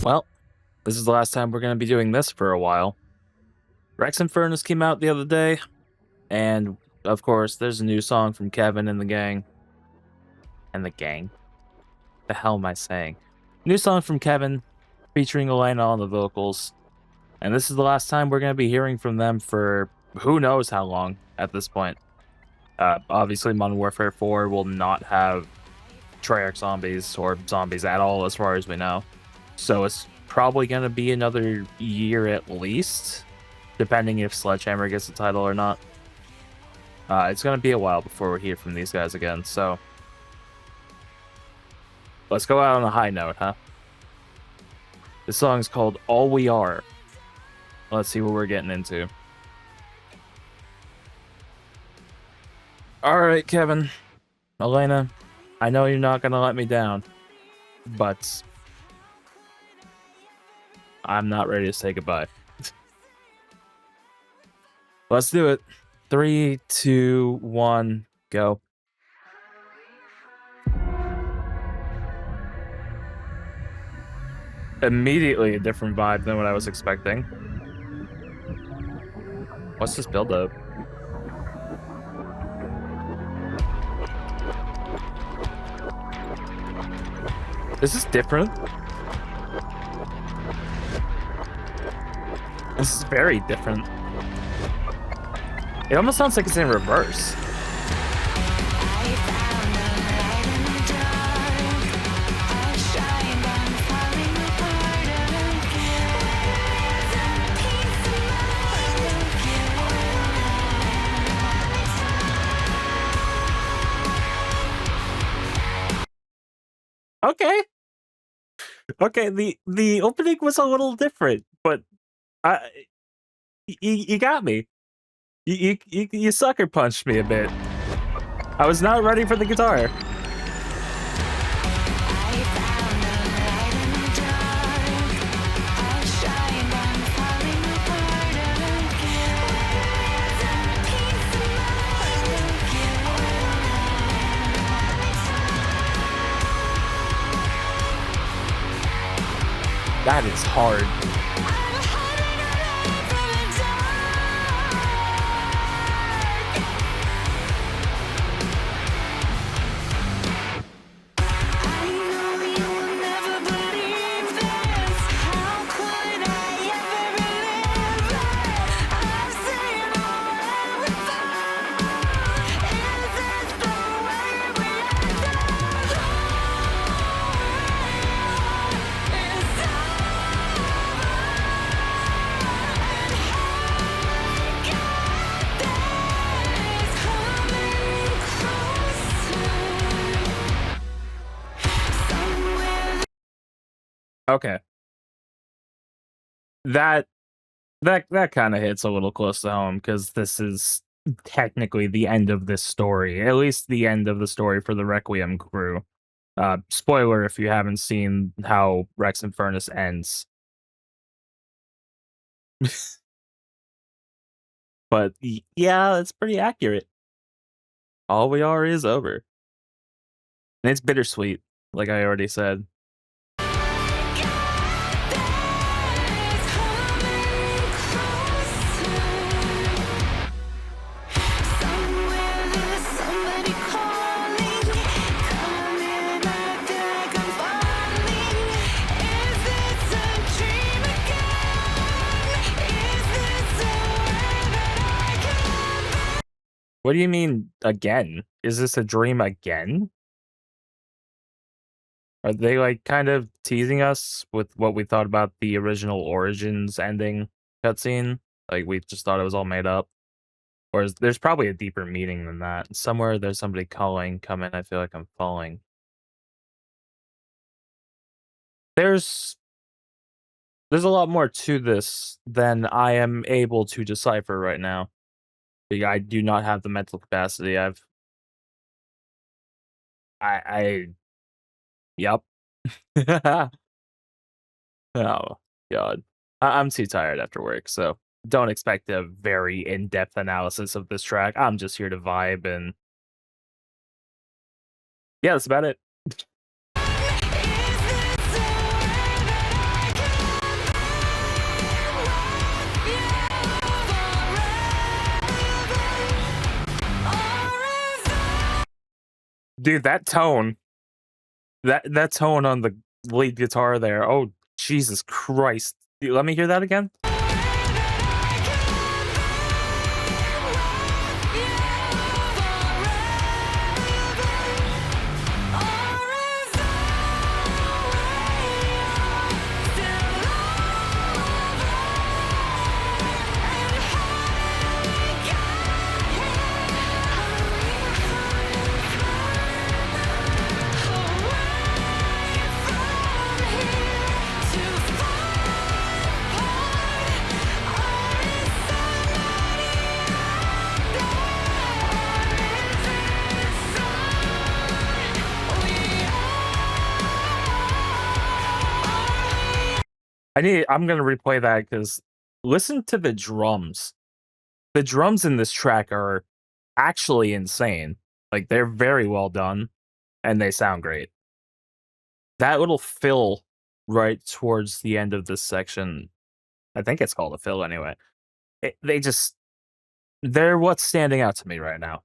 Well, this is the last time we're going to be doing this for a while. Rex Infernus came out the other day, and of course, there's a new song from Kevin and the gang. And the gang? The hell am I saying? New song from Kevin, featuring Elena on the vocals. And this is the last time we're going to be hearing from them for who knows how long at this point. Obviously, Modern Warfare 4 will not have Treyarch zombies or zombies at all, as far as we know. So it's probably going to be another year at least, depending if Sledgehammer gets the title or not. It's going to be a while before we hear from these guys again, so let's go out on a high note, huh? This song is called All We Are. Let's see what we're getting into. Alright, Kevin. Elena, I know you're not going to let me down, but I'm not ready to say goodbye. Let's do it. 3, 2, 1, go. Immediately a different vibe than what I was expecting. What's this build-up? This is different. This is very different. It almost sounds like it's in reverse. Okay. Okay, the opening was a little different, but you got me. You sucker punched me a bit. I was not ready for the guitar. That is hard. Okay. That kind of hits a little close to home because this is technically the end of this story, at least the end of the story for the Requiem crew. Spoiler if you haven't seen how Rex Infernus ends. But yeah, it's pretty accurate. All We Are is over. And it's bittersweet, like I already said. What do you mean again? Is this a dream again? Are they like kind of teasing us with what we thought about the original Origins ending cutscene? Like we just thought it was all made up? Or there's probably a deeper meaning than that. Somewhere there's somebody calling, come in, I feel like I'm falling. There's a lot more to this than I am able to decipher right now. I do not have the mental capacity. Yep. Oh god. I'm too tired after work, so don't expect a very in-depth analysis of this track. I'm just here to vibe and yeah, that's about it. Dude, that tone, that tone on the lead guitar there. Oh, Jesus Christ. Let me hear that again. I'm gonna replay that because listen to the drums. The drums in this track are actually insane. Like they're very well done and they sound great. That little fill right towards the end of this section, I think it's called a fill anyway. They just they're what's standing out to me right now.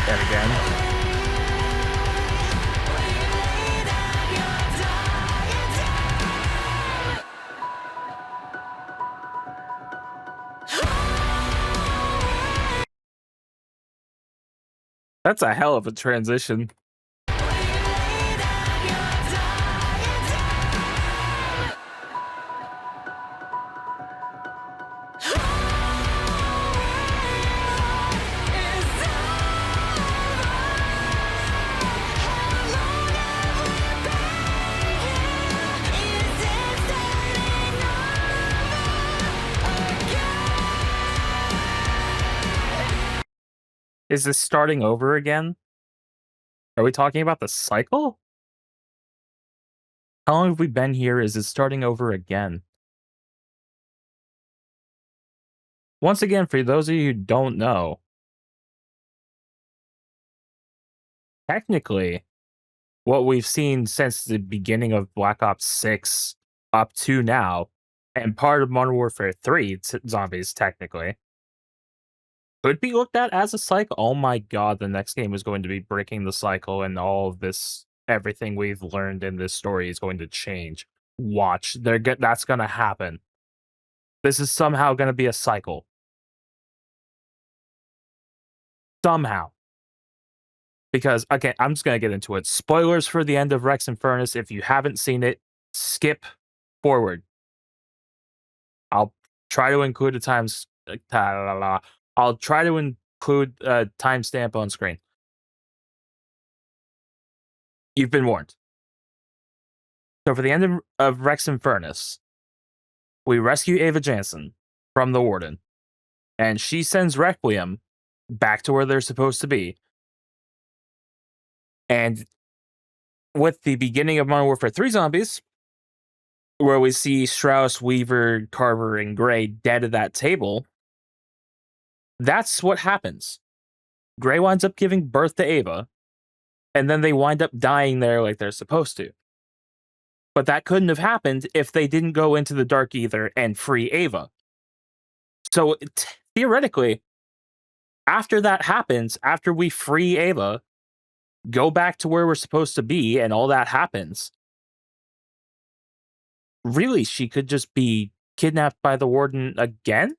That again. That's a hell of a transition. Is this starting over again? Are we talking about the cycle? How long have we been here? Is it starting over again? Once again, for those of you who don't know, technically, what we've seen since the beginning of Black Ops 6 up to now, and part of Modern Warfare 3 zombies, technically, could be looked at as a cycle. Oh my god, the next game is going to be breaking the cycle, and all of this, everything we've learned in this story is going to change. Watch, that's going to happen. This is somehow going to be a cycle. Somehow. Because, again, I'm just going to get into it. Spoilers for the end of Rex Infernus. If you haven't seen it, skip forward. I'll try to include a I'll try to include a timestamp on screen. You've been warned. So for the end of Rex Infernus, we rescue Ava Jansen from the Warden, and she sends Requiem back to where they're supposed to be. And with the beginning of Modern Warfare 3 zombies, where we see Strauss, Weaver, Carver, and Gray dead at that table, that's what happens. Gray winds up giving birth to Ava, and then they wind up dying there like they're supposed to. But that couldn't have happened if they didn't go into the Dark Ether and free Ava. So theoretically, after that happens, after we free Ava, go back to where we're supposed to be, and all that happens, really, she could just be kidnapped by the Warden again?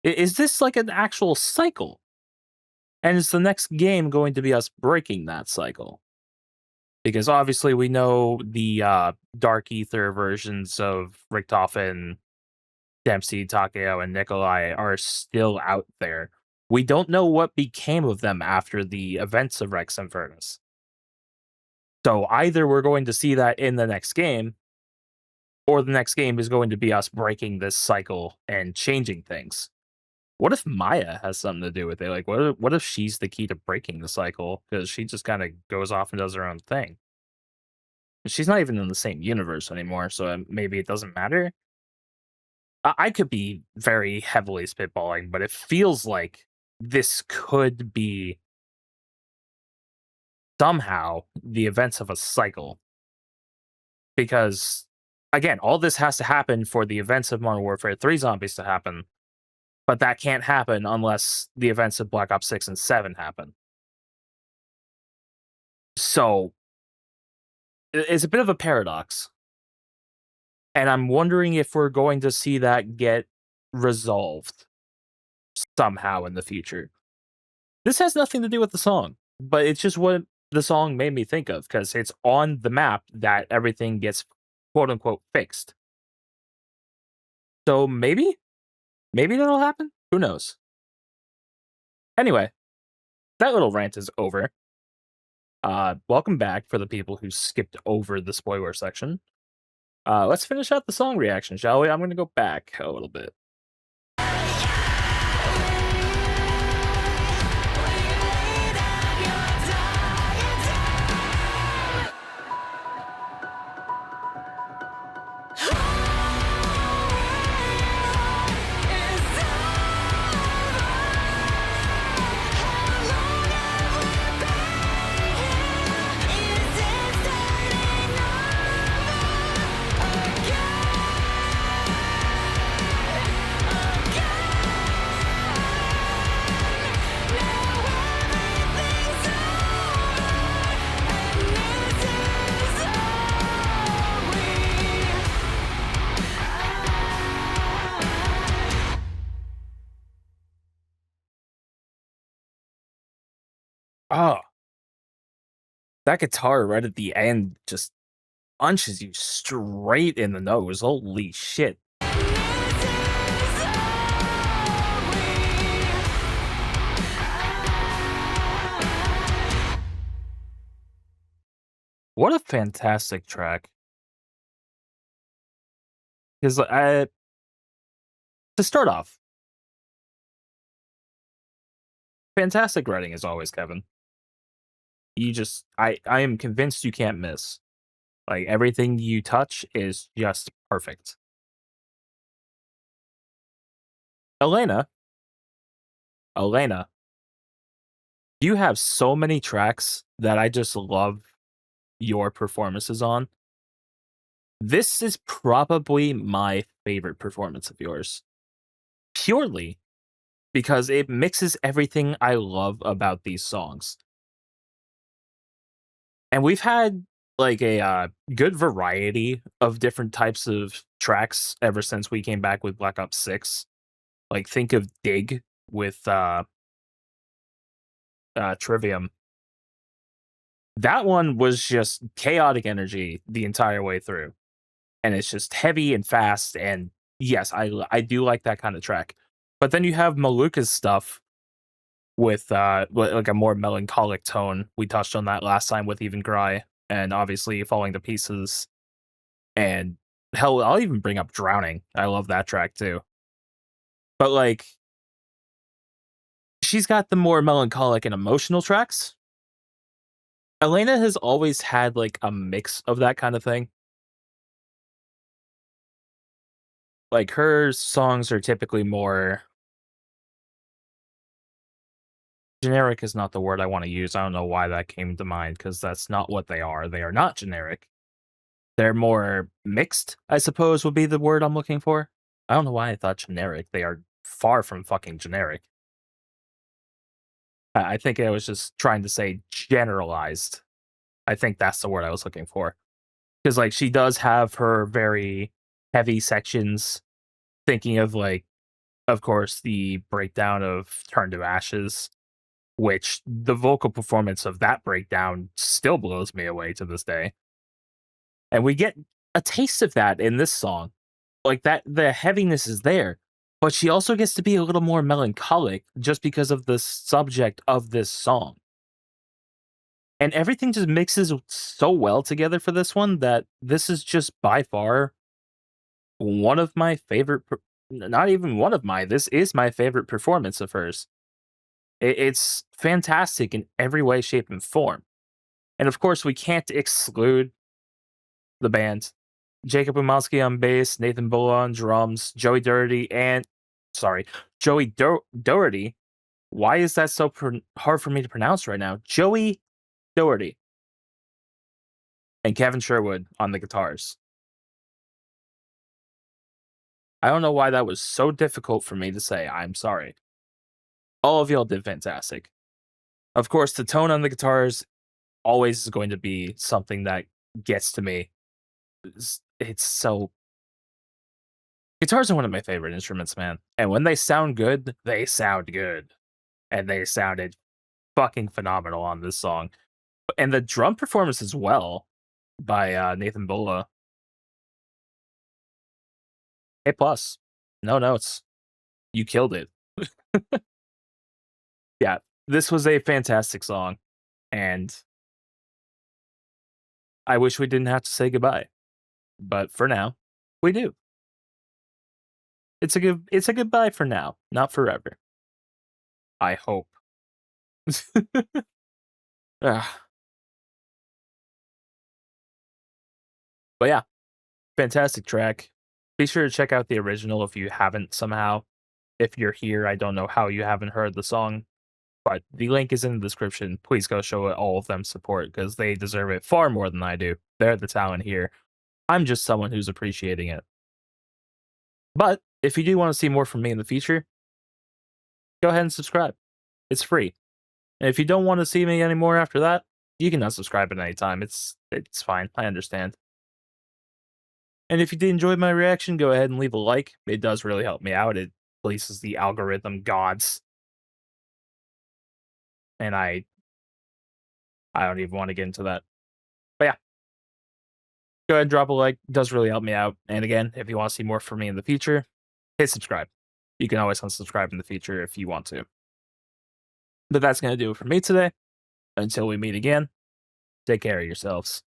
Is this like an actual cycle? And is the next game going to be us breaking that cycle? Because obviously we know the Dark Ether versions of Richtofen, Dempsey, Takeo, and Nikolai are still out there. We don't know what became of them after the events of Rex Infernus. So either we're going to see that in the next game, or the next game is going to be us breaking this cycle and changing things. What if Maya has something to do with it? Like, what if she's the key to breaking the cycle? Because she just kind of goes off and does her own thing. She's not even in the same universe anymore, so maybe it doesn't matter. I could be very heavily spitballing, but it feels like this could be somehow the events of a cycle. Because, again, all this has to happen for the events of Modern Warfare 3 Zombies to happen, but that can't happen unless the events of Black Ops 6 and 7 happen. So, it's a bit of a paradox. And I'm wondering if we're going to see that get resolved somehow in the future. This has nothing to do with the song, but it's just what the song made me think of because it's on the map that everything gets quote unquote fixed. So maybe that'll happen. Who knows? Anyway, that little rant is over. Welcome back for the people who skipped over the spoiler section. Let's finish out the song reaction, shall we? I'm gonna go back a little bit. Oh, that guitar right at the end just punches you straight in the nose. Holy shit. What a fantastic track. Because to start off, fantastic writing as always, Kevin. I am convinced you can't miss. Like everything you touch is just perfect. Elena, Elena, you have so many tracks that I just love your performances on. This is probably my favorite performance of yours. Purely because it mixes everything I love about these songs. And we've had like a good variety of different types of tracks ever since we came back with Black Ops 6. Like think of Dig with Trivium. That one was just chaotic energy the entire way through. And it's just heavy and fast and yes, I do like that kind of track. But then you have Maluka's stuff with like a more melancholic tone. We touched on that last time with Even Cry and obviously Falling to Pieces. And hell, I'll even bring up Drowning. I love that track too. But like she's got the more melancholic and emotional tracks. Elena has always had like a mix of that kind of thing. Like her songs are typically more generic is not the word I want to use. I don't know why that came to mind because that's not what they are. They are not generic. They're more mixed, I suppose would be the word I'm looking for. I don't know why I thought generic. They are far from fucking generic. I think I was just trying to say generalized. I think that's the word I was looking for. Because like she does have her very heavy sections. Thinking of like, of course, the breakdown of Turn to Ashes which the vocal performance of that breakdown still blows me away to this day. And we get a taste of that in this song. Like that, the heaviness is there, but she also gets to be a little more melancholic just because of the subject of this song. And everything just mixes so well together for this one that this is just by far one of my favorite, not even one of my, this is my favorite performance of hers. It's fantastic in every way, shape, and form. And of course, we can't exclude the band. Jacob Umowski on bass, Nathan Bola on drums, Joey Doherty and sorry, Doherty. Why is that so hard for me to pronounce right now? Joey Doherty and Kevin Sherwood on the guitars. I don't know why that was so difficult for me to say. I'm sorry. All of y'all did fantastic. Of course, the tone on the guitars always is going to be something that gets to me. It's so guitars are one of my favorite instruments, man. And when they sound good, they sound good. And they sounded fucking phenomenal on this song. And the drum performance as well by Nathan Bola. A plus. No notes. You killed it. Yeah, this was a fantastic song, and I wish we didn't have to say goodbye. But for now, we do. It's a goodbye for now, not forever. I hope. Ah, but yeah, fantastic track. Be sure to check out the original if you haven't somehow. If you're here, I don't know how you haven't heard the song, but the link is in the description. Please go show all of them support because they deserve it far more than I do. They're the talent here. I'm just someone who's appreciating it. But if you do want to see more from me in the future, go ahead and subscribe. It's free. And if you don't want to see me anymore after that, you can unsubscribe at any time. It's fine. I understand. And if you did enjoy my reaction, go ahead and leave a like. It does really help me out. It pleases the algorithm gods. And I don't even want to get into that. But yeah, go ahead and drop a like. It does really help me out. And again, if you want to see more from me in the future, hit subscribe. You can always unsubscribe in the future if you want to. But that's going to do it for me today. Until we meet again, take care of yourselves.